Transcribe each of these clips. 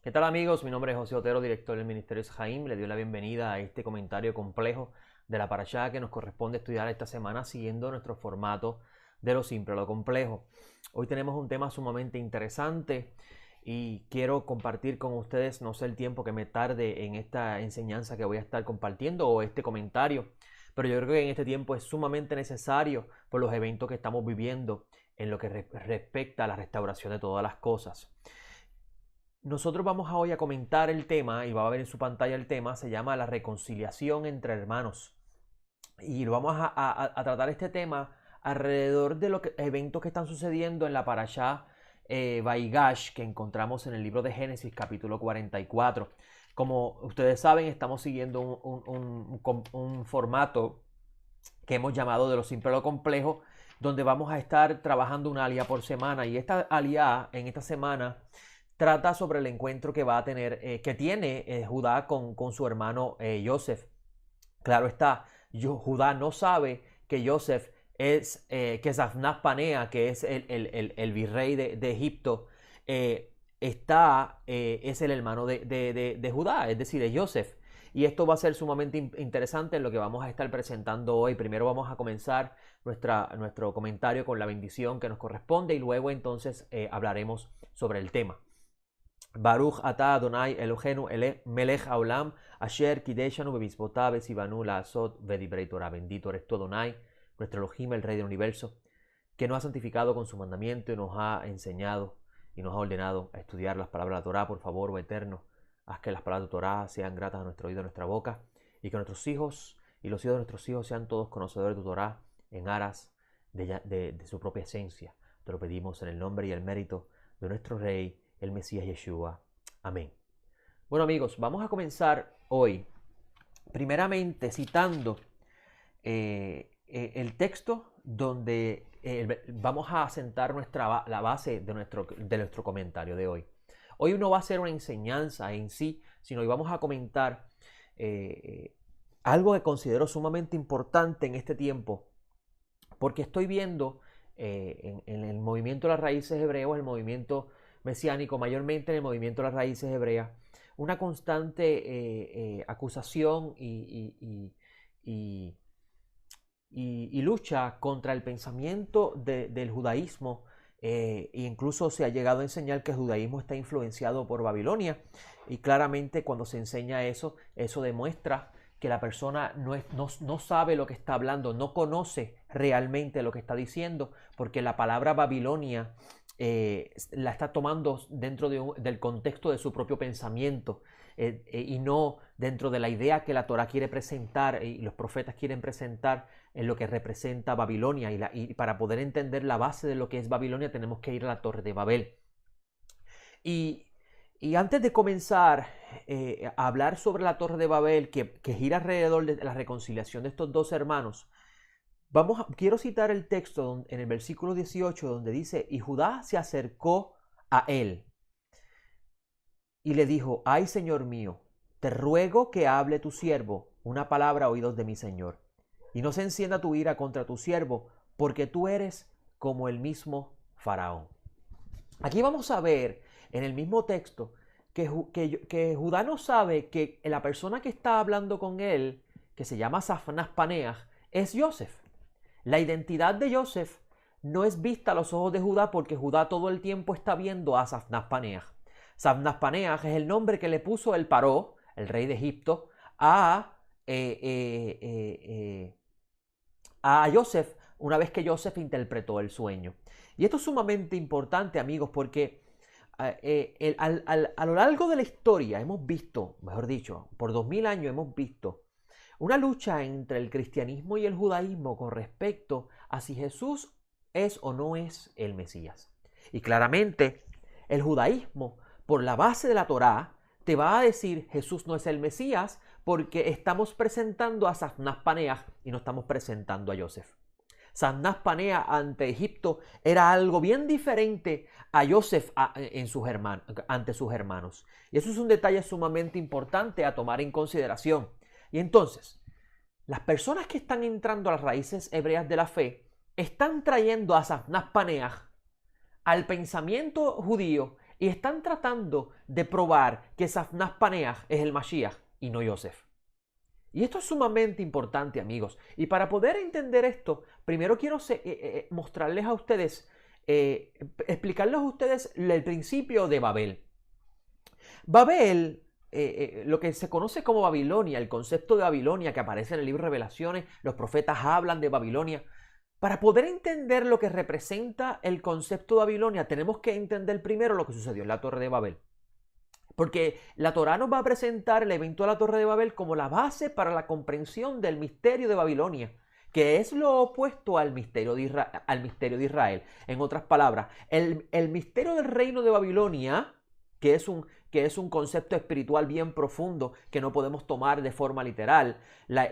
¿Qué tal amigos? Mi nombre es José Otero, director del Ministerio Jaim. Le doy la bienvenida a este comentario complejo de la parashá que nos corresponde estudiar esta semana siguiendo nuestro formato de lo simple a lo complejo. Hoy tenemos un tema sumamente interesante y quiero compartir con ustedes, no sé el tiempo que me tarde en esta enseñanza que voy a estar compartiendo o este comentario, pero yo creo que en este tiempo es sumamente necesario por los eventos que estamos viviendo en lo que respecta a la restauración de todas las cosas. Nosotros vamos hoy a comentar el tema y va a ver en su pantalla el tema, se llama la reconciliación entre hermanos. Y vamos a tratar este tema alrededor de los eventos que están sucediendo en la parashá Vaigash que encontramos en el libro de Génesis capítulo 44. Como ustedes saben, estamos siguiendo un formato que hemos llamado de lo simple a lo complejo, donde vamos a estar trabajando una alía por semana. Y esta alía en esta semana trata sobre el encuentro que va a tener, que tiene Judá con su hermano Joseph. Claro está, Judá no sabe que Joseph es, que Safnaz Panea, que es el virrey de Egipto, es el hermano de Judá, es decir, es Joseph. Y esto va a ser sumamente interesante en lo que vamos a estar presentando hoy. Primero vamos a comenzar nuestro comentario con la bendición que nos corresponde y luego entonces hablaremos sobre el tema. Baruch ata Adonai Elohenu melech haolam asher kideshanu bemitzvotav v'tzivanu la'asot v'divrei Torah. Bendito eres tú, Adonai, nuestro Elohim, el Rey del Universo, que nos ha santificado con su mandamiento y nos ha enseñado y nos ha ordenado a estudiar las palabras de la Torah. Por favor, oh Eterno, haz que las palabras de Torah sean gratas a nuestro oído, a nuestra boca, y que nuestros hijos y los hijos de nuestros hijos sean todos conocedores de tu Torah en aras de su propia esencia. Te lo pedimos en el nombre y el mérito de nuestro Rey, el Mesías Yeshua. Amén. Bueno amigos, vamos el citando el texto donde vamos a sentar la base de nuestro comentario de hoy. Hoy no va a ser una enseñanza en sí, sino hoy vamos a comentar algo que considero sumamente importante en este tiempo, porque estoy viendo en el movimiento de las raíces hebreas, el movimiento mesiánico, mayormente en el movimiento de las raíces hebreas, una constante acusación y lucha contra el pensamiento del judaísmo, e incluso se ha llegado a enseñar que el judaísmo está influenciado por Babilonia, y claramente cuando se enseña eso demuestra que la persona no sabe lo que está hablando, no conoce realmente lo que está diciendo, porque la palabra Babilonia la está tomando dentro del contexto de su propio pensamiento y no dentro de la idea que la Torah quiere presentar y los profetas quieren presentar en lo que representa Babilonia. Y para poder entender la base de lo que es Babilonia tenemos que ir a la Torre de Babel. Y antes de comenzar a hablar sobre la Torre de Babel, que gira alrededor de la reconciliación de estos dos hermanos, quiero citar el texto en el versículo 18 donde dice: y Judá se acercó a él y le dijo: ay, Señor mío, te ruego que hable tu siervo una palabra a oídos de mi Señor, y no se encienda tu ira contra tu siervo, porque tú eres como el mismo Faraón. Aquí vamos a ver en el mismo texto que Judá no sabe que la persona que está hablando con él, que se llama Safnaz Paneah, es Joseph. La identidad de Joseph no es vista a los ojos de Judá, porque Judá todo el tiempo está viendo a Safnaz Paneah. Safnaz Paneah es el nombre que le puso el Paró, el rey de Egipto, a Joseph una vez que Joseph interpretó el sueño. Y esto es sumamente importante, amigos, porque a lo largo de la historia hemos visto, mejor dicho, por 2000 años hemos visto una lucha entre el cristianismo y el judaísmo con respecto a si Jesús es o no es el Mesías. Y claramente el judaísmo, por la base de la Torá, te va a decir: Jesús no es el Mesías, porque estamos presentando a Safnaz Paneah y no estamos presentando a Joseph. Safnaz Paneah ante Egipto era algo bien diferente a Joseph ante sus hermanos. Y eso es un detalle sumamente importante a tomar en consideración. Y entonces, las personas que están entrando a las raíces hebreas de la fe están trayendo a Safnaz Paneah al pensamiento judío y están tratando de probar que Safnaz Paneah es el Mashiach y no Yosef. Y esto es sumamente importante, amigos. Y para poder entender esto, primero quiero mostrarles a ustedes, explicarles a ustedes el principio de Babel. Babel, lo que se conoce como Babilonia, el concepto de Babilonia que aparece en el libro de Revelaciones, los profetas hablan de Babilonia. Para poder entender lo que representa el concepto de Babilonia, tenemos que entender primero lo que sucedió en la Torre de Babel. Porque la Torá nos va a presentar el evento de la Torre de Babel como la base para la comprensión del misterio de Babilonia, que es lo opuesto al misterio de Israel. En otras palabras, el misterio del reino de Babilonia, que es un concepto espiritual bien profundo que no podemos tomar de forma literal.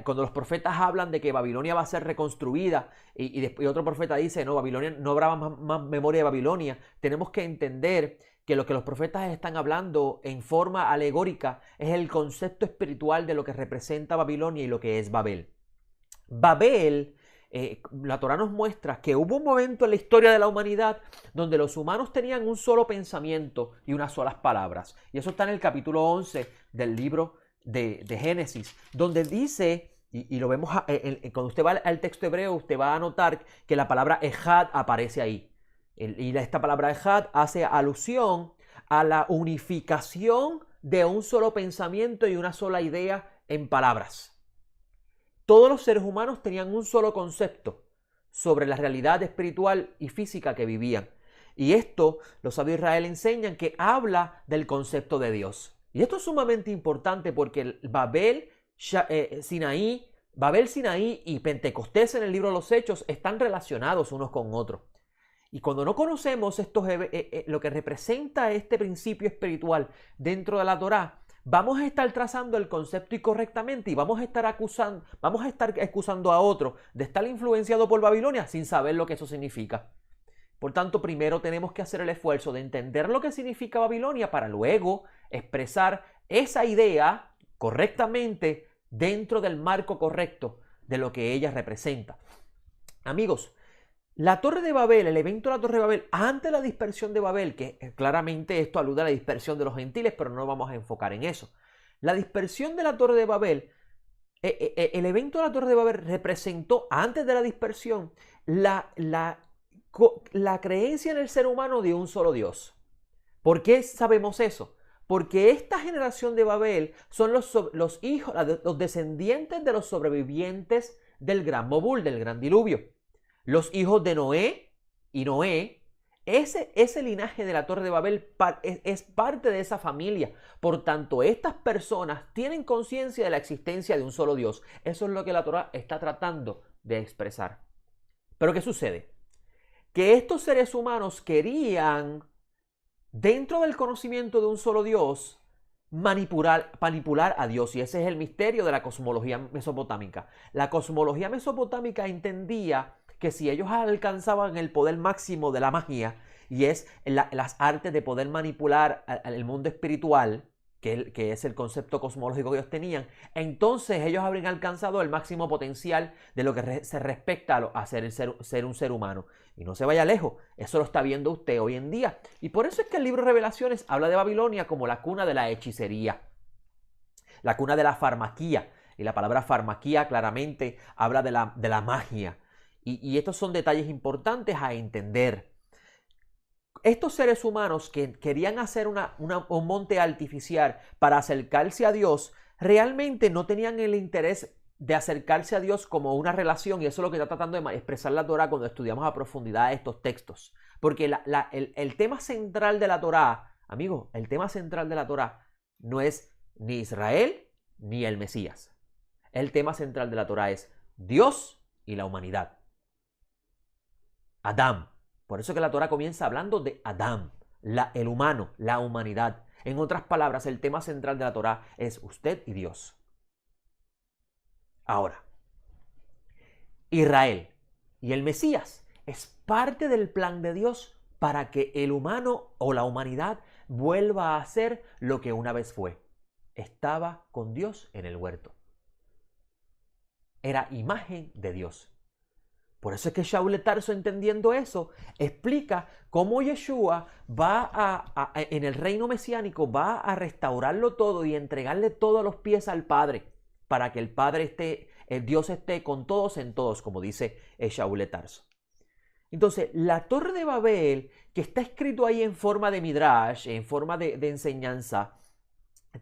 Cuando los profetas hablan de que Babilonia va a ser reconstruida y otro profeta dice, no, Babilonia, no habrá más memoria de Babilonia, tenemos que entender que lo que los profetas están hablando en forma alegórica es el concepto espiritual de lo que representa Babilonia y lo que es Babel. Babel, la Torá nos muestra que hubo un momento en la historia de la humanidad donde los humanos tenían un solo pensamiento y unas solas palabras. Y eso está en el capítulo 11 del libro de Génesis, donde dice, y lo vemos cuando usted va al texto hebreo, usted va a notar que la palabra ejad aparece ahí. Y esta palabra ejad hace alusión a la unificación de un solo pensamiento y una sola idea en palabras. Todos los seres humanos tenían un solo concepto sobre la realidad espiritual y física que vivían. Y esto los sabios de Israel enseñan que habla del concepto de Dios. Y esto es sumamente importante porque Babel, Sinaí y Pentecostés en el libro de los Hechos están relacionados unos con otros. Y cuando no conocemos lo que representa este principio espiritual dentro de la Torá, vamos a estar trazando el concepto incorrectamente y vamos a estar excusando a otro de estar influenciado por Babilonia sin saber lo que eso significa. Por tanto, primero tenemos que hacer el esfuerzo de entender lo que significa Babilonia para luego expresar esa idea correctamente dentro del marco correcto de lo que ella representa. Amigos, la Torre de Babel, el evento de la Torre de Babel, antes de la dispersión de Babel, que claramente esto alude a la dispersión de los gentiles, pero no vamos a enfocar en eso. La dispersión de la Torre de Babel, el evento de la Torre de Babel representó, antes de la dispersión, la creencia en el ser humano de un solo Dios. ¿Por qué sabemos eso? Porque esta generación de Babel son los hijos, los descendientes de los sobrevivientes del gran Mobul, del gran diluvio. Los hijos de Noé y Noé, ese linaje de la Torre de Babel es parte de esa familia. Por tanto, estas personas tienen conciencia de la existencia de un solo Dios. Eso es lo que la Torá está tratando de expresar. Pero ¿qué sucede? Que estos seres humanos querían, dentro del conocimiento de un solo Dios, manipular a Dios. Y ese es el misterio de la cosmología mesopotámica. La cosmología mesopotámica entendía que si ellos alcanzaban el poder máximo de la magia, y es las artes de poder manipular el mundo espiritual, que es el concepto cosmológico que ellos tenían, entonces ellos habrían alcanzado el máximo potencial de lo que se respecta a ser un ser humano. Y no se vaya lejos, eso lo está viendo usted hoy en día. Y por eso es que el libro de Revelaciones habla de Babilonia como la cuna de la hechicería, la cuna de la farmaquía. Y la palabra farmaquía claramente habla de la magia. Y estos son detalles importantes a entender. Estos seres humanos que querían hacer un monte artificial para acercarse a Dios, realmente no tenían el interés de acercarse a Dios como una relación, y eso es lo que está tratando de expresar la Torá cuando estudiamos a profundidad estos textos. Porque el tema central de la Torá, amigos, el tema central de la Torá no es ni Israel ni el Mesías. El tema central de la Torá es Dios y la humanidad. Adán. Por eso que la Torá comienza hablando de Adán, el humano, la humanidad. En otras palabras, el tema central de la Torá es usted y Dios. Ahora, Israel y el Mesías es parte del plan de Dios para que el humano o la humanidad vuelva a ser lo que una vez fue. Estaba con Dios en el huerto. Era imagen de Dios. Por eso es que Shaul de Tarso, entendiendo eso, explica cómo Yeshua en el reino mesiánico va a restaurarlo todo y entregarle todo a los pies al Padre, para que el Padre esté, el Dios esté con todos en todos, como dice Shaul de Tarso. Entonces, la Torre de Babel, que está escrito ahí en forma de midrash, en forma de enseñanza,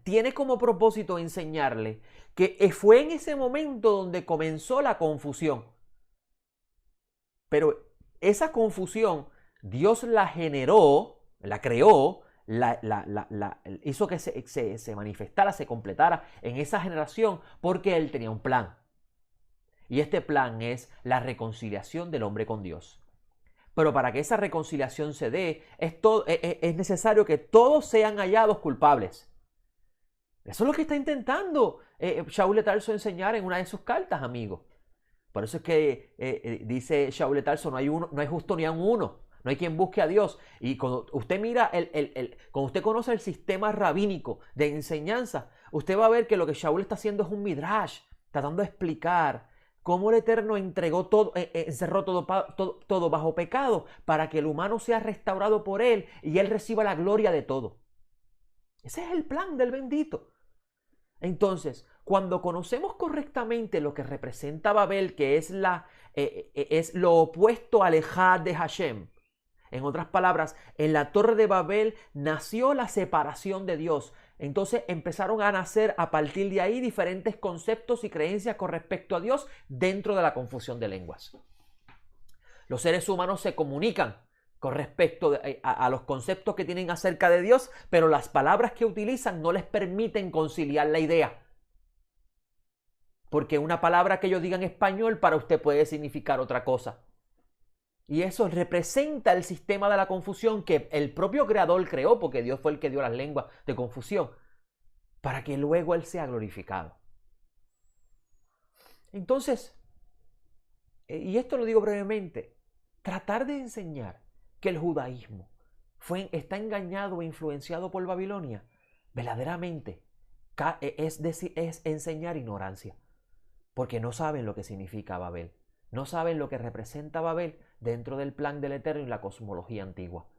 tiene como propósito enseñarle que fue en ese momento donde comenzó la confusión. Pero esa confusión Dios la generó, la creó, hizo que se manifestara, se completara en esa generación porque Él tenía un plan. Y este plan es la reconciliación del hombre con Dios. Pero para que esa reconciliación se dé, es necesario que todos sean hallados culpables. Eso es lo que está intentando Shaul de Tarso enseñar en una de sus cartas, amigos. Por eso es que dice Shaul de Tarso, no hay justo ni a uno, no hay quien busque a Dios. Y cuando usted mira, cuando usted conoce el sistema rabínico de enseñanza, usted va a ver que lo que Shaul está haciendo es un midrash, tratando de explicar cómo el Eterno entregó todo, encerró todo bajo pecado para que el humano sea restaurado por él y él reciba la gloria de todo. Ese es el plan del bendito. Entonces, cuando conocemos correctamente lo que representa Babel, que es lo opuesto al Ejad de Hashem, en otras palabras, en la Torre de Babel nació la separación de Dios. Entonces empezaron a nacer a partir de ahí diferentes conceptos y creencias con respecto a Dios dentro de la confusión de lenguas. Los seres humanos se comunican con respecto a los conceptos que tienen acerca de Dios, pero las palabras que utilizan no les permiten conciliar la idea. Porque una palabra que yo diga en español para usted puede significar otra cosa. Y eso representa el sistema de la confusión que el propio Creador creó, porque Dios fue el que dio las lenguas de confusión, para que luego Él sea glorificado. Entonces, y esto lo digo brevemente, tratar de enseñar que el judaísmo está engañado e influenciado por Babilonia, verdaderamente es enseñar ignorancia, porque no saben lo que significa Babel, no saben lo que representa Babel dentro del plan del Eterno y la cosmología antigua.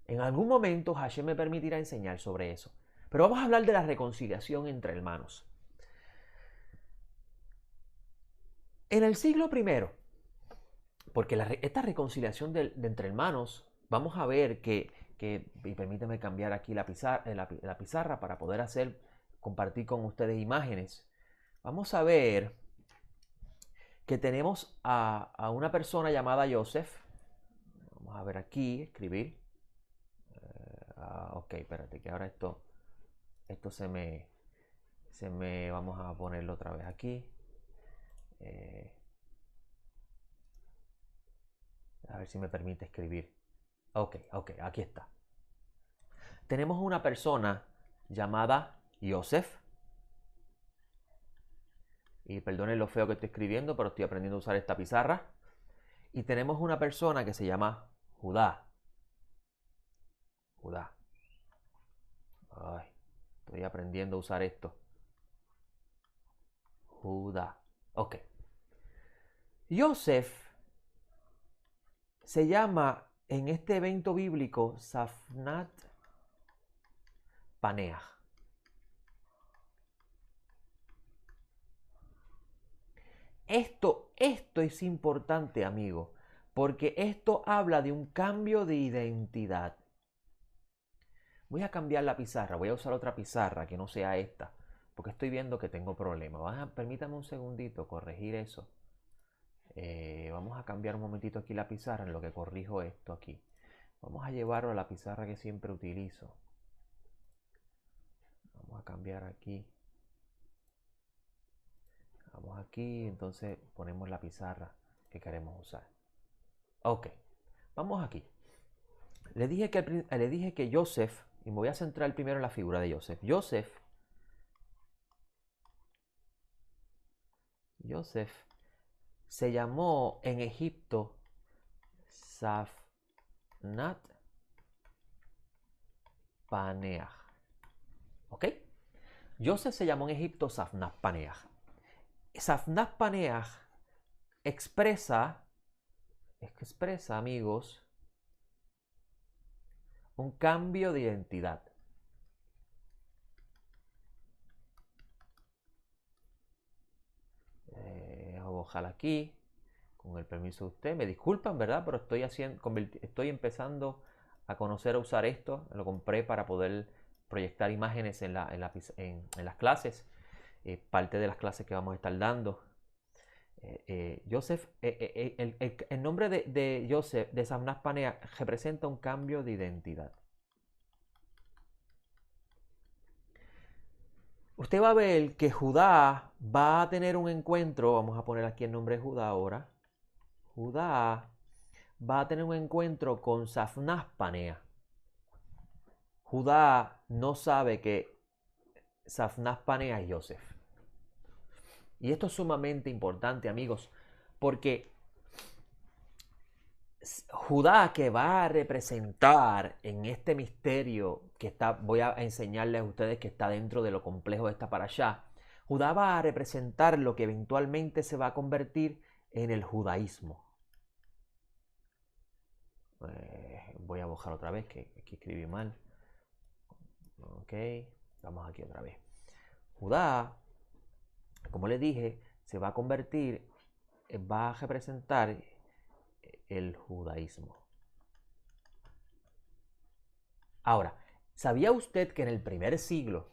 En algún momento Hashem me permitirá enseñar sobre eso, pero vamos a hablar de la reconciliación entre hermanos. En el siglo I, porque esta reconciliación de entre hermanos, vamos a ver y permíteme cambiar aquí la pizarra para poder compartir con ustedes imágenes. Vamos a ver que tenemos a una persona llamada Joseph. Vamos a ver aquí, escribir. Ok, espérate, que ahora esto vamos a ponerlo otra vez aquí. A ver si me permite escribir. Ok, aquí está. Tenemos una persona llamada Joseph. Y perdonen lo feo que estoy escribiendo, pero estoy aprendiendo a usar esta pizarra. Y tenemos una persona que se llama Judá. Ay, estoy aprendiendo a usar esto. Judá. Ok. Joseph se llama en este evento bíblico Safnat Paneah. Esto es importante, amigo, porque esto habla de un cambio de identidad. Voy a cambiar la pizarra, voy a usar otra pizarra que no sea esta, porque estoy viendo que tengo problemas. Permítame un segundito corregir eso. Vamos a cambiar un momentito aquí la pizarra en lo que corrijo esto aquí. Vamos a llevarlo a la pizarra que siempre utilizo. Vamos a cambiar aquí. Vamos aquí, entonces ponemos la pizarra que queremos usar. Ok, vamos aquí. Le dije que Joseph, y me voy a centrar primero en la figura de Joseph. Joseph se llamó en Egipto Safnat Paneah. ¿Ok? Joseph se llamó en Egipto Safnat Paneah. Safnat Paneah expresa, amigos, un cambio de identidad. Ojalá aquí, con el permiso de usted. Me disculpan, ¿verdad? Pero estoy empezando a conocer a usar esto. Lo compré para poder proyectar imágenes en las clases. Parte de las clases que vamos a estar dando. Joseph, el nombre de Joseph, de Safnaz Panea, representa un cambio de identidad. Usted va a ver que Judá va a tener un encuentro, vamos a poner aquí el nombre de Judá ahora. Judá va a tener un encuentro con Safnaz Panea. Judá no sabe que Safnaz Panea es Joseph. Y esto es sumamente importante, amigos, porque Judá, que va a representar en este misterio voy a enseñarles a ustedes que está dentro de lo complejo de esta parashá, Judá va a representar lo que eventualmente se va a convertir en el judaísmo. Voy a bajar otra vez, que aquí escribí mal. Ok, vamos aquí otra vez. Judá, como les dije, se va a convertir, va a representar el judaísmo. Ahora, ¿sabía usted que en el primer siglo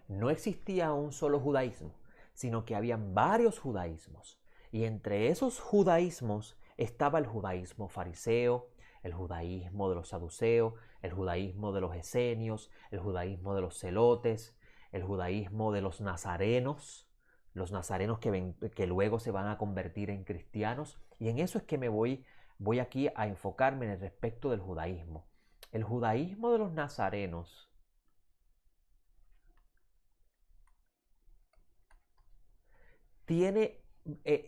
no existía un solo judaísmo, sino que habían varios judaísmos? Y entre esos judaísmos estaba el judaísmo fariseo, el judaísmo de los saduceos, el judaísmo de los esenios, el judaísmo de los celotes, el judaísmo de los nazarenos que luego se van a convertir en cristianos. Y en eso es que voy aquí a enfocarme en el respecto del judaísmo. El judaísmo de los nazarenos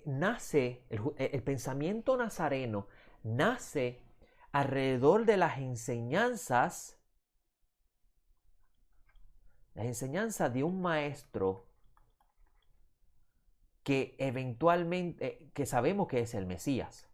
nace, el pensamiento nazareno nace alrededor de las enseñanzas de un maestro que eventualmente, que sabemos que es el Mesías.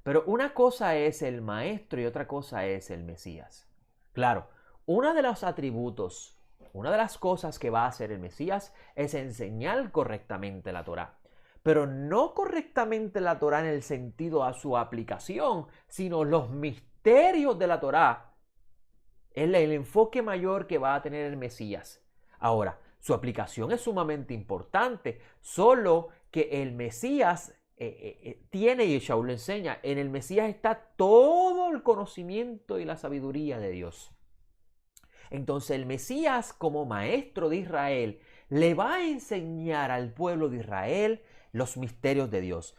Pero una cosa es el maestro y otra cosa es el Mesías. Claro, uno de los atributos, una de las cosas que va a hacer el Mesías es enseñar correctamente la Torá. Pero no correctamente la Torá en el sentido a su aplicación, sino los misterios de la Torá. Es el enfoque mayor que va a tener el Mesías. Ahora, su aplicación es sumamente importante, solo que el Mesías tiene, y Shaul le enseña, en el Mesías está todo el conocimiento y la sabiduría de Dios. Entonces el Mesías, como maestro de Israel, le va a enseñar al pueblo de Israel los misterios de Dios.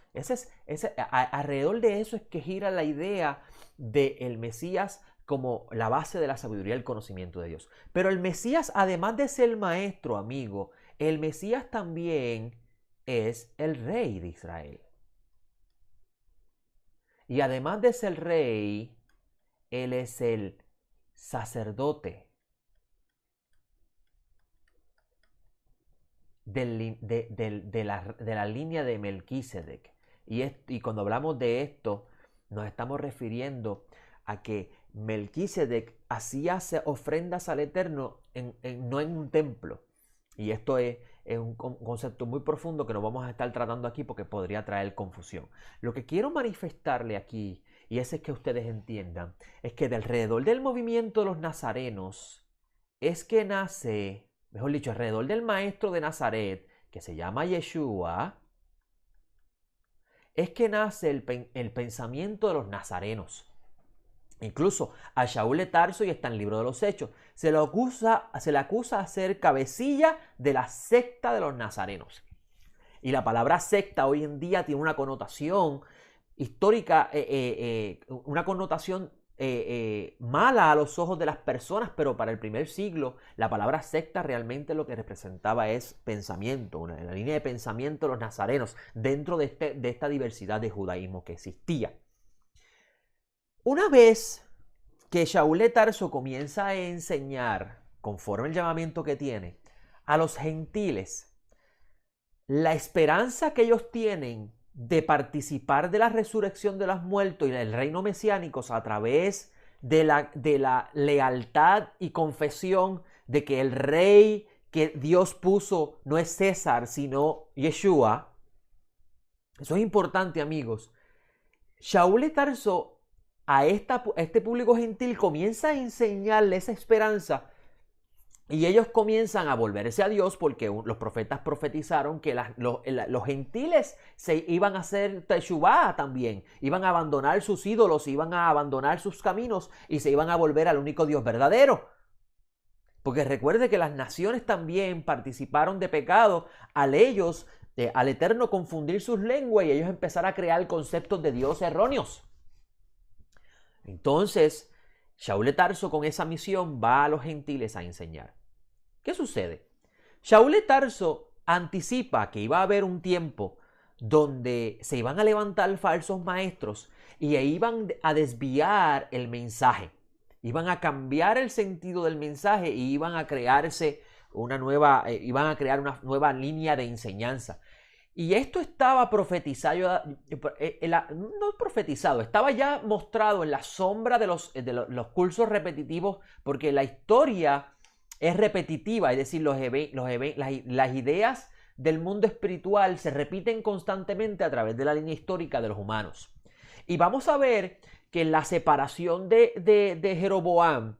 Alrededor de eso es que gira la idea del Mesías como la base de la sabiduría y el conocimiento de Dios. Pero el Mesías, además de ser maestro, amigo, el Mesías también es el rey de Israel. Y además de ser rey, él es el sacerdote de la línea de Melquisedec. Y cuando hablamos de esto, nos estamos refiriendo a que Melquisedec hacía ofrendas al Eterno no en un templo. Y esto es un concepto muy profundo que no vamos a estar tratando aquí porque podría traer confusión. Lo que quiero manifestarle aquí, y es que ustedes entiendan, es que de alrededor del movimiento de los nazarenos es que nace, mejor dicho, alrededor del maestro de Nazaret, que se llama Yeshua, es que nace el pensamiento de los nazarenos. Incluso a Shaul de Tarso, y está en el libro de los Hechos, se le acusa de ser cabecilla de la secta de los nazarenos. Y la palabra secta hoy en día tiene una connotación histórica, una connotación mala a los ojos de las personas, pero para el primer siglo la palabra secta realmente lo que representaba es pensamiento, la línea de pensamiento de los nazarenos dentro de esta diversidad de judaísmo que existía. Una vez que Shaul de Tarso comienza a enseñar, conforme el llamamiento que tiene, a los gentiles, la esperanza que ellos tienen de participar de la resurrección de los muertos y del reino mesiánico a través de la lealtad y confesión de que el rey que Dios puso no es César, sino Yeshua. Eso es importante, amigos. Shaul de Tarso a este público gentil comienza a enseñarle esa esperanza y ellos comienzan a volverse a Dios porque los profetas profetizaron que los gentiles se iban a hacer teshuvá también, iban a abandonar sus ídolos, iban a abandonar sus caminos y se iban a volver al único Dios verdadero. Porque recuerde que las naciones también participaron de pecado al Eterno confundir sus lenguas y ellos empezar a crear conceptos de Dios erróneos. Entonces, Shaul de Tarso con esa misión va a los gentiles a enseñar. ¿Qué sucede? Shaul de Tarso anticipa que iba a haber un tiempo donde se iban a levantar falsos maestros y iban a desviar el mensaje. Iban a cambiar el sentido del mensaje y iban a crearse iban a crear una nueva línea de enseñanza. Y esto estaba profetizado, no profetizado, estaba ya mostrado en la sombra de los cursos repetitivos, porque la historia es repetitiva, es decir, las ideas del mundo espiritual se repiten constantemente a través de la línea histórica de los humanos. Y vamos a ver que la separación de Jeroboam,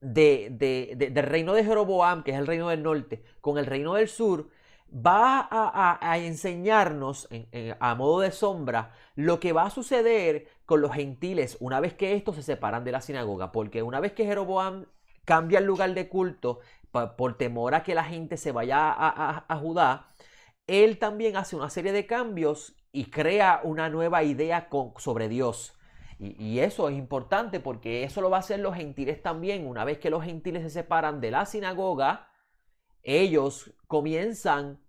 del reino de Jeroboam, que es el reino del norte, con el reino del sur, va a enseñarnos a modo de sombra lo que va a suceder con los gentiles una vez que estos se separan de la sinagoga, porque una vez que Jeroboam cambia el lugar de culto por temor a que la gente se vaya a Judá, él también hace una serie de cambios y crea una nueva idea sobre Dios. Y eso es importante porque eso lo va a hacer los gentiles también. Una vez que los gentiles se separan de la sinagoga, ellos comienzan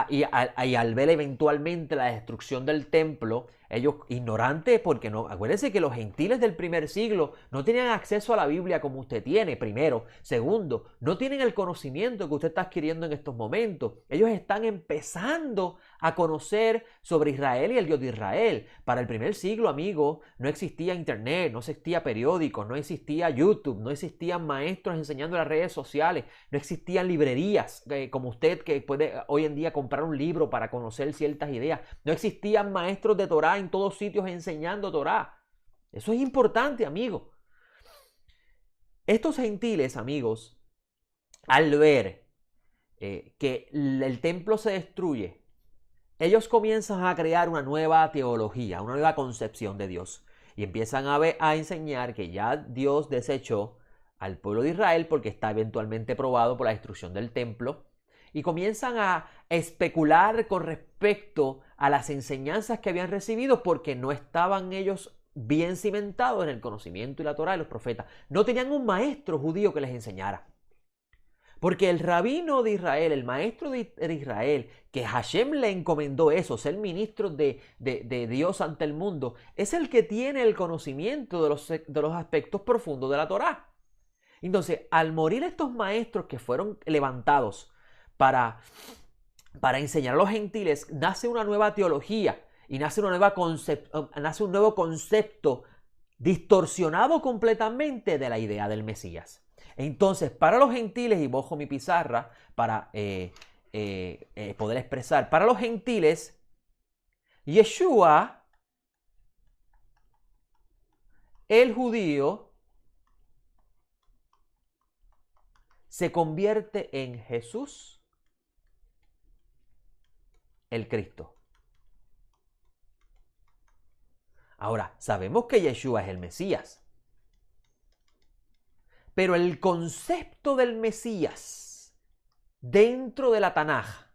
y al ver eventualmente la destrucción del templo, ellos ignorantes, porque no, acuérdense que los gentiles del primer siglo no tenían acceso a la Biblia como usted tiene, primero. Segundo, no tienen el conocimiento que usted está adquiriendo en estos momentos. Ellos están empezando a conocer sobre Israel y el Dios de Israel. Para el primer siglo, amigos, no existía internet, no existía periódicos, no existía YouTube, no existían maestros enseñando en las redes sociales, no existían librerías como usted que puede hoy en día comprar un libro para conocer ciertas ideas. No existían maestros de Torá en todos sitios enseñando Torá. Eso es importante, amigos. Estos gentiles, amigos, al ver que el templo se destruye, ellos comienzan a crear una nueva teología, una nueva concepción de Dios. Y empiezan a enseñar que ya Dios desechó al pueblo de Israel porque está eventualmente probado por la destrucción del templo. Y comienzan a especular con respecto a las enseñanzas que habían recibido porque no estaban ellos bien cimentados en el conocimiento y la Torá de los profetas. No tenían un maestro judío que les enseñara. Porque el rabino de Israel, el maestro de Israel, que Hashem le encomendó eso, ser ministro de Dios ante el mundo, es el que tiene el conocimiento de los aspectos profundos de la Torá. Entonces, al morir estos maestros que fueron levantados para enseñar a los gentiles, nace una nueva teología y nace un nuevo concepto distorsionado completamente de la idea del Mesías. Entonces, para los gentiles, y mojo mi pizarra para poder expresar, para los gentiles, Yeshua, el judío, se convierte en Jesús, el Cristo. Ahora, sabemos que Yeshua es el Mesías. Pero el concepto del Mesías dentro de la Tanaj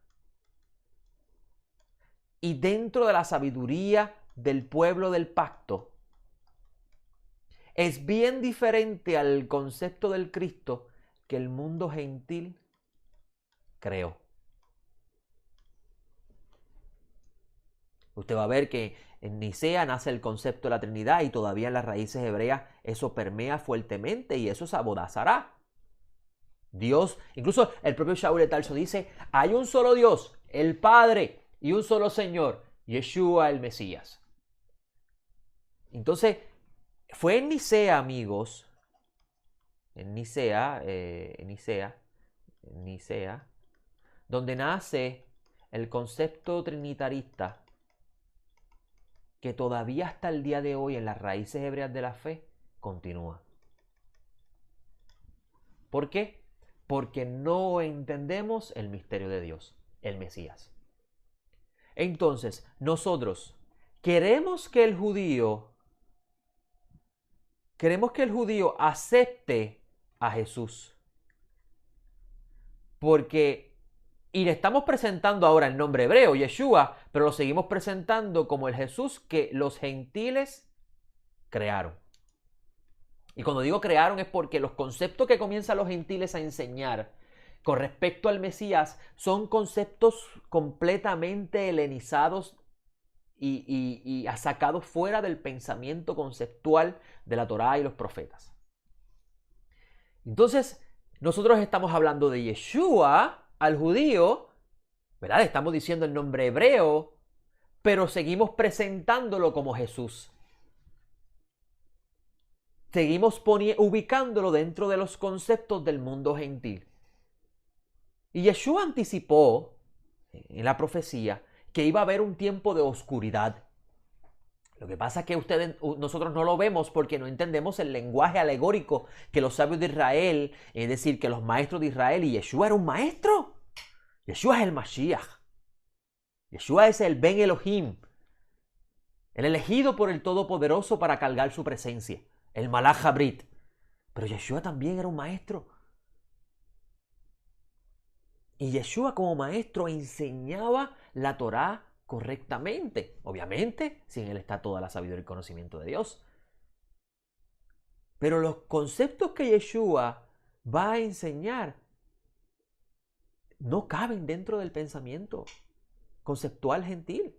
y dentro de la sabiduría del pueblo del pacto es bien diferente al concepto del Cristo que el mundo gentil creó. Usted va a ver que en Nicea nace el concepto de la Trinidad y todavía en las raíces hebreas eso permea fuertemente y eso es Abodá Zará. Dios, incluso el propio Shaul de Tarso dice, hay un solo Dios el Padre y un solo Señor, Yeshua el Mesías. Entonces, fue en Nicea, amigos, en Nicea, donde nace el concepto trinitarista que todavía hasta el día de hoy en las raíces hebreas de la fe continúa. ¿Por qué? Porque no entendemos el misterio de Dios, el Mesías. Entonces, nosotros queremos que el judío acepte a Jesús. Porque, y le estamos presentando ahora el nombre hebreo, Yeshua, pero lo seguimos presentando como el Jesús que los gentiles crearon. Y cuando digo crearon es porque los conceptos que comienzan los gentiles a enseñar con respecto al Mesías son conceptos completamente helenizados y sacados fuera del pensamiento conceptual de la Torá y los profetas. Entonces, nosotros estamos hablando de Yeshua al judío, ¿verdad? Estamos diciendo el nombre hebreo, pero seguimos presentándolo como Jesús. Seguimos ubicándolo dentro de los conceptos del mundo gentil. Y Yeshua anticipó en la profecía que iba a haber un tiempo de oscuridad. Lo que pasa es que nosotros no lo vemos porque no entendemos el lenguaje alegórico que los sabios de Israel, es decir, que los maestros de Israel, y Yeshua era un maestro. Yeshua es el Mashiach. Yeshua es el Ben Elohim, el elegido por el Todopoderoso para cargar su presencia, el Malach Habrit. Pero Yeshua también era un maestro. Y Yeshua como maestro enseñaba la Torá correctamente. Obviamente, sin él está toda la sabiduría y conocimiento de Dios. Pero los conceptos que Yeshua va a enseñar no caben dentro del pensamiento conceptual gentil.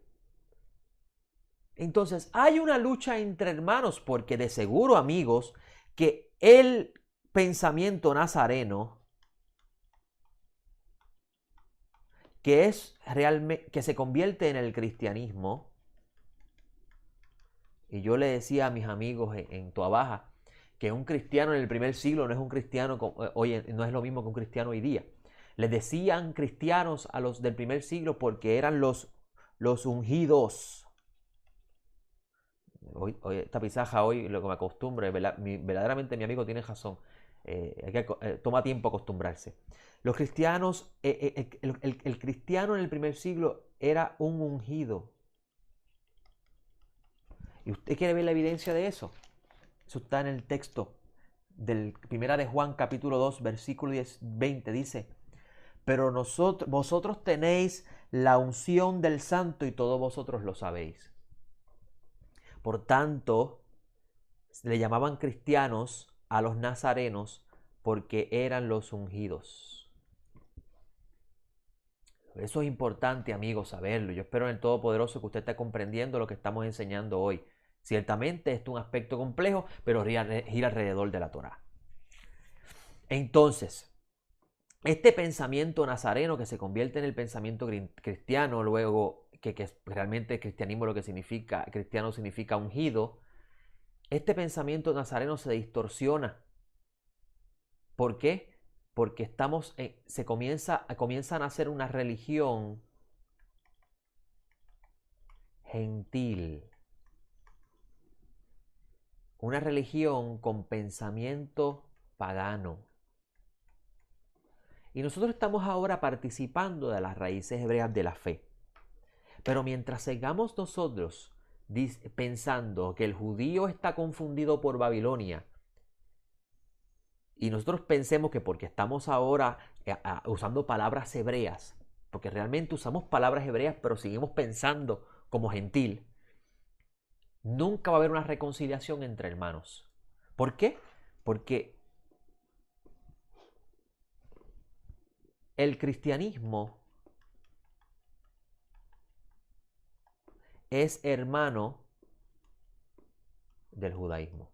Entonces, hay una lucha entre hermanos porque de seguro, amigos, que el pensamiento nazareno que se convierte en el cristianismo, y yo le decía a mis amigos en Tuabaja que un cristiano en el primer siglo no es un cristiano hoy, no es lo mismo que un cristiano hoy día. Les decían cristianos a los del primer siglo porque eran los ungidos. Hoy, esta pizaja hoy lo que me acostumbro, verdaderamente mi amigo tiene razón. Toma tiempo acostumbrarse. Los cristianos, el cristiano en el primer siglo era un ungido. ¿Y usted quiere ver la evidencia de eso? Eso está en el texto del 1 de Juan capítulo 2 versículo 20. Dice, pero vosotros tenéis la unción del Santo y todos vosotros lo sabéis. Por tanto, le llamaban cristianos a los nazarenos porque eran los ungidos. Eso es importante, amigos, saberlo. Yo espero en el Todopoderoso que usted esté comprendiendo lo que estamos enseñando hoy. Ciertamente esto es un aspecto complejo, pero gira alrededor de la Torá. Entonces, este pensamiento nazareno que se convierte en el pensamiento cristiano, luego que realmente el cristianismo lo que significa, cristiano significa ungido, este pensamiento nazareno se distorsiona. ¿Por qué? Porque comienzan a hacer una religión gentil. Una religión con pensamiento pagano. Y nosotros estamos ahora participando de las raíces hebreas de la fe. Pero mientras sigamos nosotros pensando que el judío está confundido por Babilonia, y nosotros pensemos que porque estamos ahora usando palabras hebreas, porque realmente usamos palabras hebreas, pero seguimos pensando como gentil, nunca va a haber una reconciliación entre hermanos. ¿Por qué? Porque el cristianismo es hermano del judaísmo.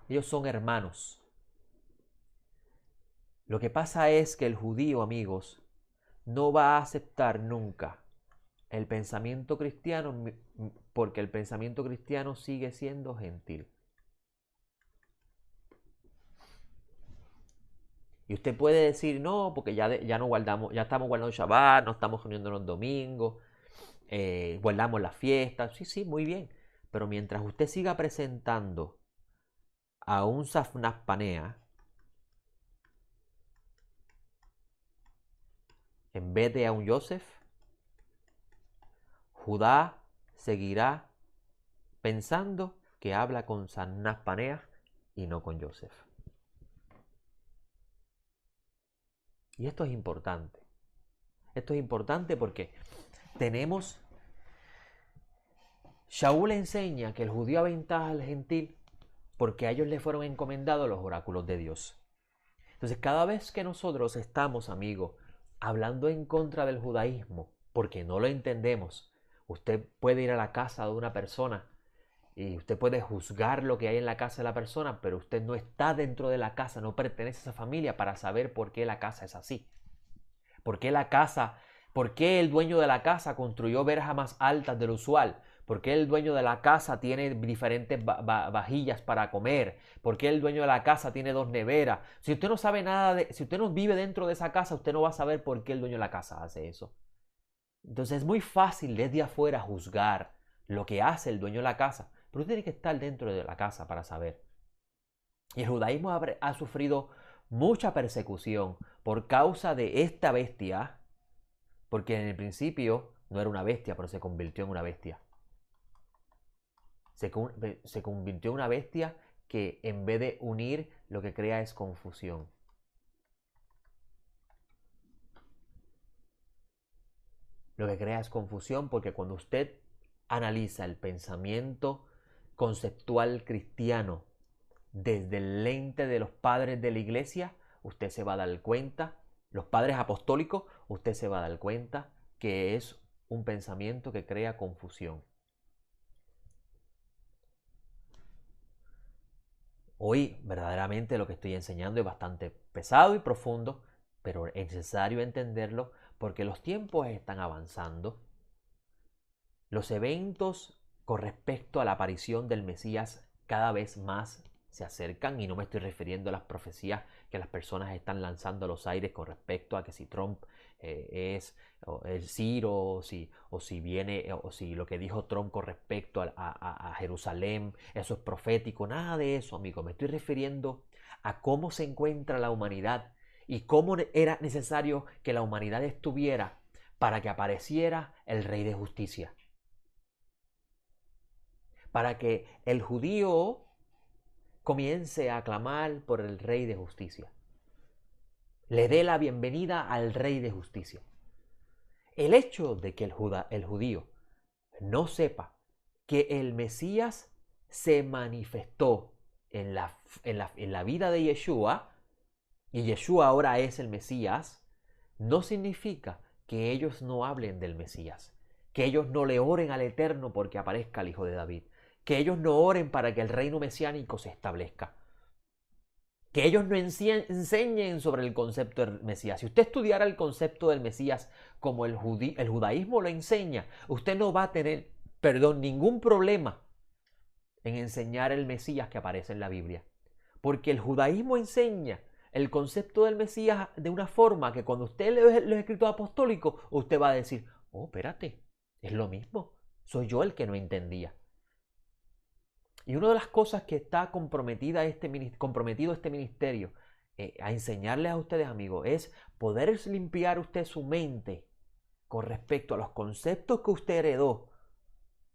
Ellos son hermanos. Lo que pasa es que el judío, amigos, no va a aceptar nunca el pensamiento cristiano porque el pensamiento cristiano sigue siendo gentil. Y usted puede decir, no, porque ya no guardamos, ya estamos guardando Shabbat, no estamos reuniendo los domingos, guardamos las fiestas. Sí, sí, muy bien. Pero mientras usted siga presentando a un Safnaz Panea en vez de a un Yosef, Judá seguirá pensando que habla con Safnaz Panea y no con Yosef. Y esto es importante. Esto es importante porque tenemos... Shaul enseña que el judío aventaja al gentil porque a ellos les fueron encomendados los oráculos de Dios. Entonces, cada vez que nosotros estamos, amigos, hablando en contra del judaísmo, porque no lo entendemos, usted puede ir a la casa de una persona y usted puede juzgar lo que hay en la casa de la persona, pero usted no está dentro de la casa, no pertenece a esa familia para saber por qué la casa es así. ¿Por qué el dueño de la casa construyó verjas más altas de lo usual? ¿Por qué el dueño de la casa tiene diferentes vajillas para comer? ¿Por qué el dueño de la casa tiene 2 neveras? Si usted no sabe nada si usted no vive dentro de esa casa, usted no va a saber por qué el dueño de la casa hace eso. Entonces es muy fácil desde afuera juzgar lo que hace el dueño de la casa, pero usted tiene que estar dentro de la casa para saber. Y el judaísmo ha sufrido mucha persecución por causa de esta bestia, porque en el principio no era una bestia, pero se convirtió en una bestia. Se convirtió en una bestia que en vez de unir, lo que crea es confusión. Lo que crea es confusión porque cuando usted analiza el pensamiento conceptual cristiano desde el lente de los padres de la iglesia, usted se va a dar cuenta, los padres apostólicos, usted se va a dar cuenta que es un pensamiento que crea confusión. Hoy verdaderamente lo que estoy enseñando es bastante pesado y profundo, pero es necesario entenderlo porque los tiempos están avanzando. Los eventos con respecto a la aparición del Mesías cada vez más se acercan y no me estoy refiriendo a las profecías que las personas están lanzando a los aires con respecto a que si Trump es el Ciro o si viene o si lo que dijo Trump con respecto a Jerusalén, eso es profético, nada de eso, amigo. Me estoy refiriendo a cómo se encuentra la humanidad y cómo era necesario que la humanidad estuviera para que apareciera el Rey de Justicia. Para que el judío comience a clamar por el Rey de Justicia. Le dé la bienvenida al Rey de Justicia. El hecho de que el judío no sepa que el Mesías se manifestó en la vida de Yeshua, y Yeshua ahora es el Mesías, no significa que ellos no hablen del Mesías, que ellos no le oren al Eterno porque aparezca el Hijo de David, que ellos no oren para que el reino mesiánico se establezca, que ellos no enseñen sobre el concepto del Mesías. Si usted estudiara el concepto del Mesías como el judaísmo lo enseña, usted no va a tener, ningún problema en enseñar el Mesías que aparece en la Biblia. Porque el judaísmo enseña el concepto del Mesías de una forma que cuando usted lee los escritos apostólicos, usted va a decir, oh, espérate, es lo mismo, soy yo el que no entendía. Y una de las cosas que está comprometido este ministerio a enseñarles a ustedes, amigos, es poder limpiar usted su mente con respecto a los conceptos que usted heredó,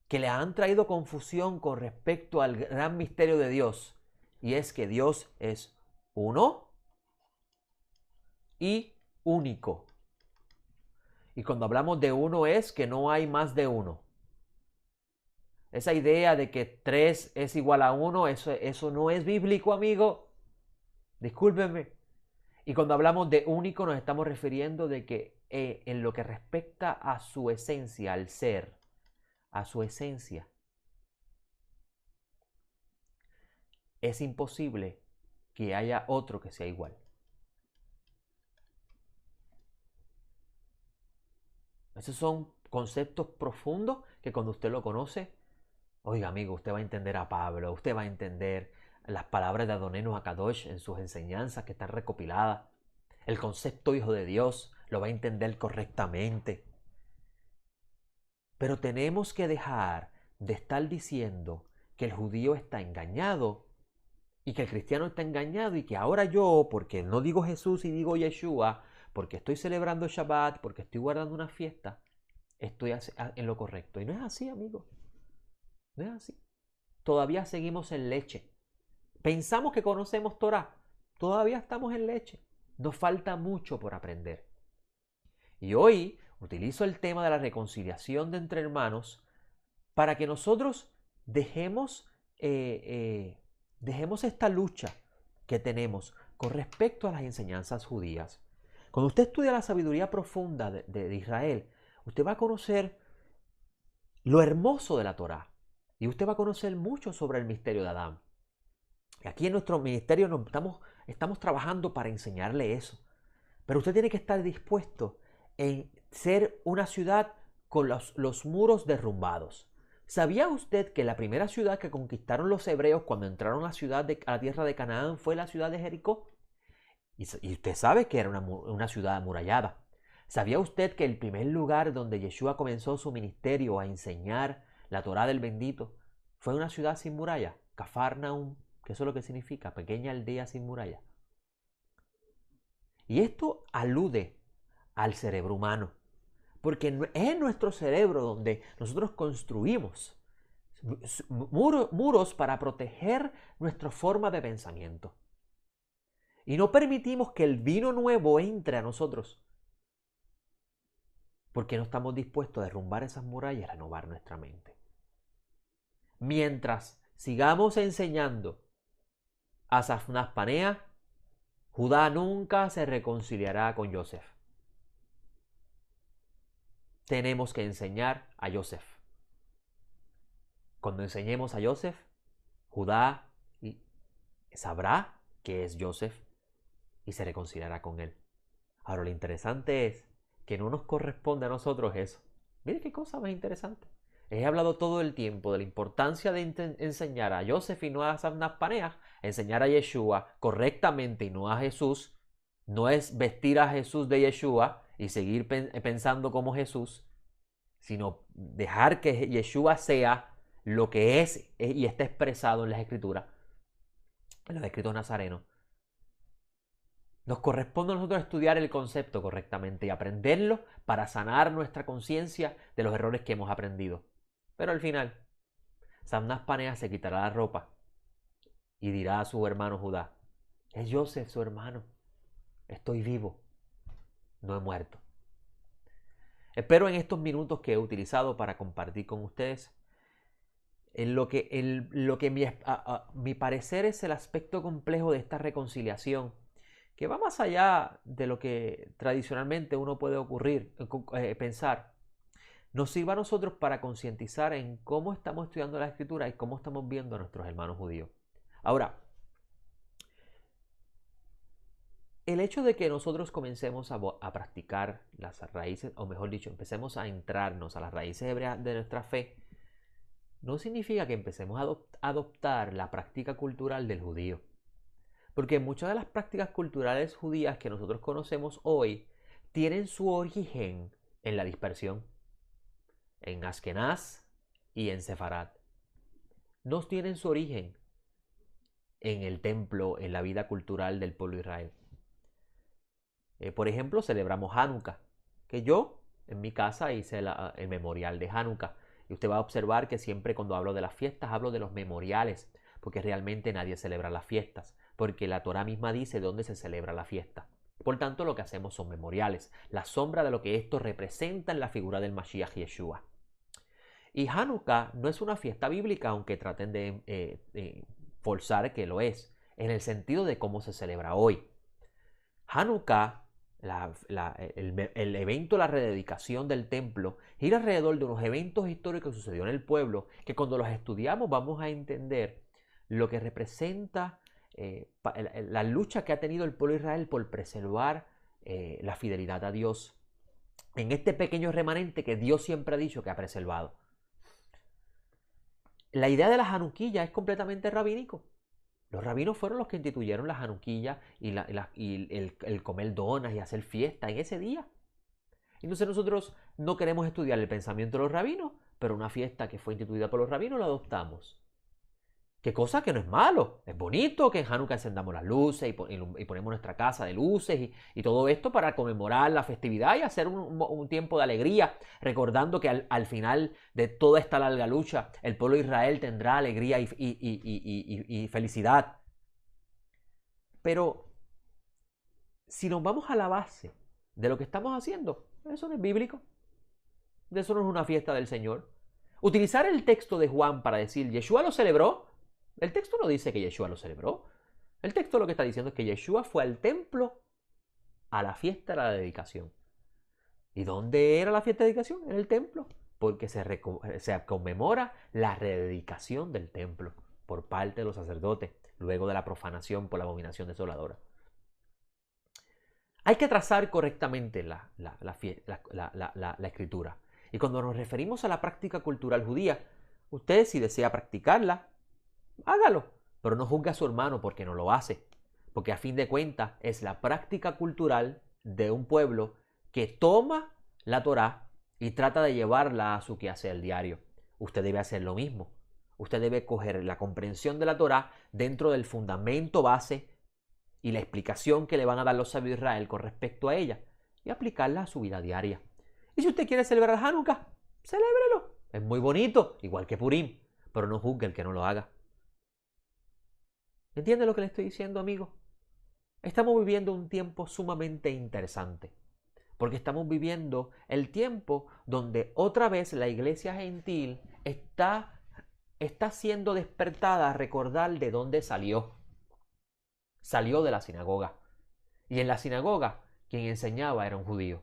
que le han traído confusión con respecto al gran misterio de Dios. Y es que Dios es uno y único. Y cuando hablamos de uno es que no hay más de uno. Esa idea de que 3 es igual a 1, eso no es bíblico, amigo. Discúlpenme. Y cuando hablamos de único nos estamos refiriendo de que en lo que respecta a su esencia, al ser, a su esencia, es imposible que haya otro que sea igual. Esos son conceptos profundos que cuando usted lo conoce, oiga amigo, usted va a entender a Pablo, usted va a entender las palabras de Adonenu Akadosh en sus enseñanzas que están recopiladas. El concepto hijo de Dios lo va a entender correctamente. Pero tenemos que dejar de estar diciendo que el judío está engañado y que el cristiano está engañado y que ahora yo, porque no digo Jesús y digo Yeshua, porque estoy celebrando Shabbat, porque estoy guardando una fiesta, estoy en lo correcto. Y no es así, amigo. No es así. Todavía seguimos en leche. Pensamos que conocemos Torah. Todavía estamos en leche. Nos falta mucho por aprender. Y hoy utilizo el tema de la reconciliación de entre hermanos para que nosotros dejemos esta lucha que tenemos con respecto a las enseñanzas judías. Cuando usted estudia la sabiduría profunda de Israel, usted va a conocer lo hermoso de la Torá y usted va a conocer mucho sobre el misterio de Adán. Y aquí en nuestro ministerio estamos trabajando para enseñarle eso. Pero usted tiene que estar dispuesto en ser una ciudad con los muros derrumbados. ¿Sabía usted que la primera ciudad que conquistaron los hebreos cuando entraron a la tierra de Canaán fue la ciudad de Jericó? Y usted sabe que era una ciudad amurallada. ¿Sabía usted que el primer lugar donde Yeshua comenzó su ministerio a enseñar la Torá del bendito fue una ciudad sin muralla? Cafarnaum, que eso es lo que significa, pequeña aldea sin muralla. Y esto alude al cerebro humano, porque es en nuestro cerebro donde nosotros construimos muros para proteger nuestra forma de pensamiento. Y no permitimos que el vino nuevo entre a nosotros, porque no estamos dispuestos a derrumbar esas murallas y renovar nuestra mente. Mientras sigamos enseñando a Safnaz Panea, Judá nunca se reconciliará con Yosef. Tenemos que enseñar a Yosef. Cuando enseñemos a Yosef, Judá sabrá que es Yosef y se reconciliará con él. Ahora lo interesante es que no nos corresponde a nosotros eso. Mire qué cosa más interesante. He hablado todo el tiempo de la importancia de enseñar a Yosef y no a Safnaz Paneah, enseñar a Yeshua correctamente y no a Jesús. No es vestir a Jesús de Yeshua y seguir pensando como Jesús, sino dejar que Yeshua sea lo que es y está expresado en las Escrituras, en los escritos nazarenos. Nos corresponde a nosotros estudiar el concepto correctamente y aprenderlo para sanar nuestra conciencia de los errores que hemos aprendido. Pero al final, Safnaz Paneah se quitará la ropa y dirá a su hermano Judá: es Yosef su hermano, estoy vivo, no he muerto. Espero en estos minutos que he utilizado para compartir con ustedes en lo que mi parecer es el aspecto complejo de esta reconciliación, que va más allá de lo que tradicionalmente uno puede pensar. Nos sirva a nosotros para concientizar en cómo estamos estudiando la Escritura y cómo estamos viendo a nuestros hermanos judíos. Ahora, el hecho de que nosotros comencemos a practicar las raíces, o mejor dicho, empecemos a entrarnos a las raíces hebreas de nuestra fe, no significa que empecemos a adoptar la práctica cultural del judío. Porque muchas de las prácticas culturales judías que nosotros conocemos hoy tienen su origen en la dispersión, en Askenaz y en Sefarad. No tienen su origen en el templo, en la vida cultural del pueblo de Israel. Por ejemplo, celebramos Hanukkah, que yo en mi casa hice el memorial de Hanukkah. Y usted va a observar que siempre cuando hablo de las fiestas hablo de los memoriales, porque realmente nadie celebra las fiestas, porque la Torá misma dice dónde se celebra la fiesta. Por tanto, lo que hacemos son memoriales, la sombra de lo que esto representa en la figura del Mashiach Yeshua. Y Hanukkah no es una fiesta bíblica, aunque traten de forzar que lo es, en el sentido de cómo se celebra hoy. Hanukkah, el evento, la rededicación del templo, gira alrededor de unos eventos históricos que sucedió en el pueblo, que cuando los estudiamos vamos a entender lo que representa la lucha que ha tenido el pueblo de Israel por preservar la fidelidad a Dios en este pequeño remanente que Dios siempre ha dicho que ha preservado. La idea de la Hanukkah es completamente rabínico. Los rabinos fueron los que instituyeron la Hanukkah y el comer donas y hacer fiesta en ese día. Entonces nosotros no queremos estudiar el pensamiento de los rabinos, pero una fiesta que fue instituida por los rabinos la adoptamos. Qué cosa que no es malo, es bonito que en Hanukkah encendamos las luces y ponemos nuestra casa de luces y todo esto para conmemorar la festividad y hacer un tiempo de alegría, recordando que al final de toda esta larga lucha el pueblo de Israel tendrá alegría y felicidad. Pero si nos vamos a la base de lo que estamos haciendo, eso no es bíblico, eso no es una fiesta del Señor. Utilizar el texto de Juan para decir Yeshua lo celebró, el texto no dice que Yeshua lo celebró. El texto lo que está diciendo es que Yeshua fue al templo a la fiesta de la dedicación. ¿Y dónde era la fiesta de dedicación? En el templo. Porque se conmemora la rededicación del templo por parte de los sacerdotes, luego de la profanación por la abominación desoladora. Hay que trazar correctamente la escritura. Y cuando nos referimos a la práctica cultural judía, usted si desea practicarla, hágalo, pero no juzgue a su hermano porque no lo hace, porque a fin de cuentas es la práctica cultural de un pueblo que toma la Torá y trata de llevarla a su quehacer diario. Usted debe hacer lo mismo. Usted debe coger la comprensión de la Torá dentro del fundamento base y la explicación que le van a dar los sabios de Israel con respecto a ella y aplicarla a su vida diaria. Y si usted quiere celebrar Hanukkah, celébrelo. Es muy bonito, igual que Purim, pero no juzgue el que no lo haga. ¿Entiende lo que le estoy diciendo, amigo? Estamos viviendo un tiempo sumamente interesante, porque estamos viviendo el tiempo donde otra vez la iglesia gentil está siendo despertada a recordar de dónde salió. Salió de la sinagoga. Y en la sinagoga, quien enseñaba era un judío.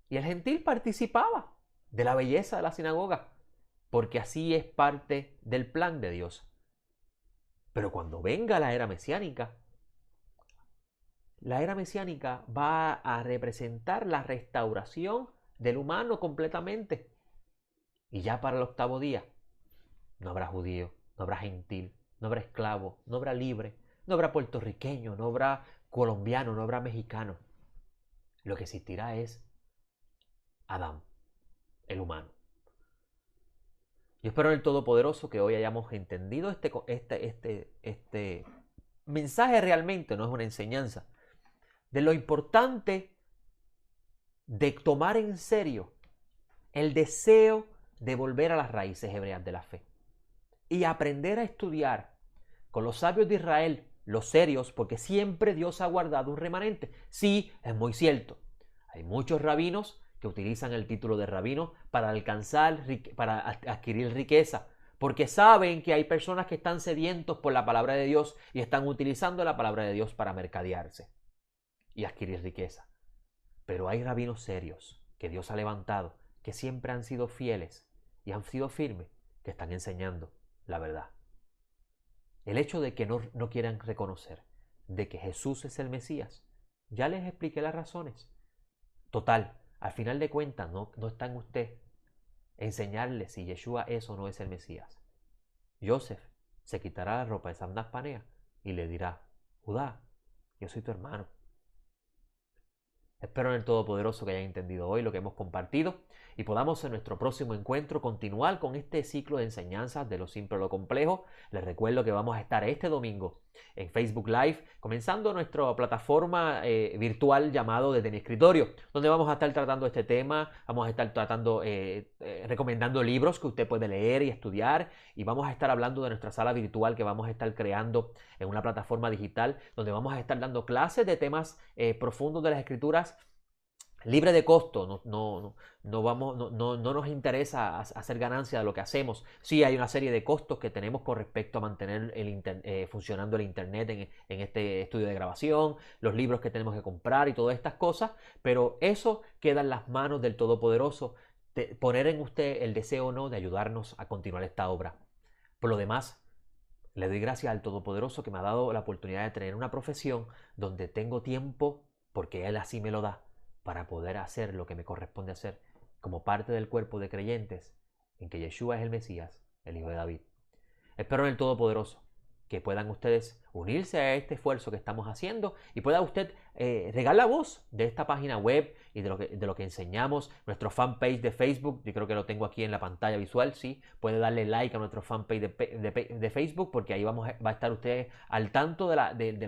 Y el gentil participaba de la belleza de la sinagoga, porque así es parte del plan de Dios. Pero cuando venga la era mesiánica va a representar la restauración del humano completamente. Y ya para el octavo día no habrá judío, no habrá gentil, no habrá esclavo, no habrá libre, no habrá puertorriqueño, no habrá colombiano, no habrá mexicano. Lo que existirá es Adán, el humano. Yo espero en el Todopoderoso que hoy hayamos entendido este mensaje realmente, no es una enseñanza, de lo importante de tomar en serio el deseo de volver a las raíces hebreas de la fe y aprender a estudiar con los sabios de Israel, los serios, porque siempre Dios ha guardado un remanente. Sí, es muy cierto. Hay muchos rabinos que utilizan el título de rabino para adquirir riqueza, porque saben que hay personas que están sedientos por la palabra de Dios y están utilizando la palabra de Dios para mercadearse y adquirir riqueza. Pero hay rabinos serios que Dios ha levantado, que siempre han sido fieles y han sido firmes, que están enseñando la verdad. El hecho de que no quieran reconocer de que Jesús es el Mesías, ya les expliqué las razones. Total, al final de cuentas no está en usted enseñarle si Yeshua es o no es el Mesías. Joseph se quitará la ropa de Sandas Panea y le dirá: Judá, yo soy tu hermano. Espero en el Todopoderoso que hayan entendido hoy lo que hemos compartido y podamos en nuestro próximo encuentro continuar con este ciclo de enseñanzas de lo simple a lo complejo. Les recuerdo que vamos a estar este domingo en Facebook Live, comenzando nuestra plataforma virtual llamado Desde mi escritorio, donde vamos a estar tratando este tema, vamos a estar recomendando libros que usted puede leer y estudiar, y vamos a estar hablando de nuestra sala virtual que vamos a estar creando en una plataforma digital, donde vamos a estar dando clases de temas profundos de las escrituras, libre de costo. No nos interesa hacer ganancia de lo que hacemos. Sí, hay una serie de costos que tenemos con respecto a mantener funcionando el internet en este estudio de grabación, los libros que tenemos que comprar y todas estas cosas, pero eso queda en las manos del Todopoderoso, de poner en usted el deseo o no de ayudarnos a continuar esta obra. Por lo demás, le doy gracias al Todopoderoso que me ha dado la oportunidad de tener una profesión donde tengo tiempo, porque Él así me lo da, para poder hacer lo que me corresponde hacer como parte del cuerpo de creyentes en que Yeshua es el Mesías, el Hijo de David. Espero en el Todopoderoso que puedan ustedes unirse a este esfuerzo que estamos haciendo y pueda usted regar la voz de esta página web y de lo que enseñamos, nuestro fanpage de Facebook. Yo creo que lo tengo aquí en la pantalla visual, sí. Puede darle like a nuestro fanpage de Facebook, porque ahí va a estar usted al tanto de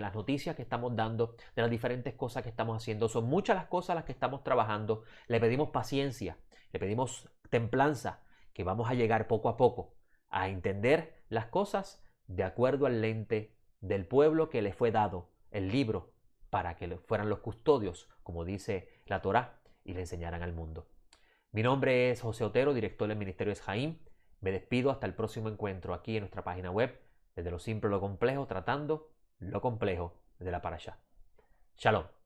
las noticias que estamos dando, de las diferentes cosas que estamos haciendo. Son muchas las cosas las que estamos trabajando. Le pedimos paciencia, le pedimos templanza, que vamos a llegar poco a poco a entender las cosas de acuerdo al lente del pueblo que le fue dado el libro para que fueran los custodios, como dice la Torá, y le enseñaran al mundo. Mi nombre es José Otero, director del Ministerio Esjaim. Me despido hasta el próximo encuentro aquí en nuestra página web, desde lo simple a lo complejo, tratando lo complejo de la Parashá. Shalom.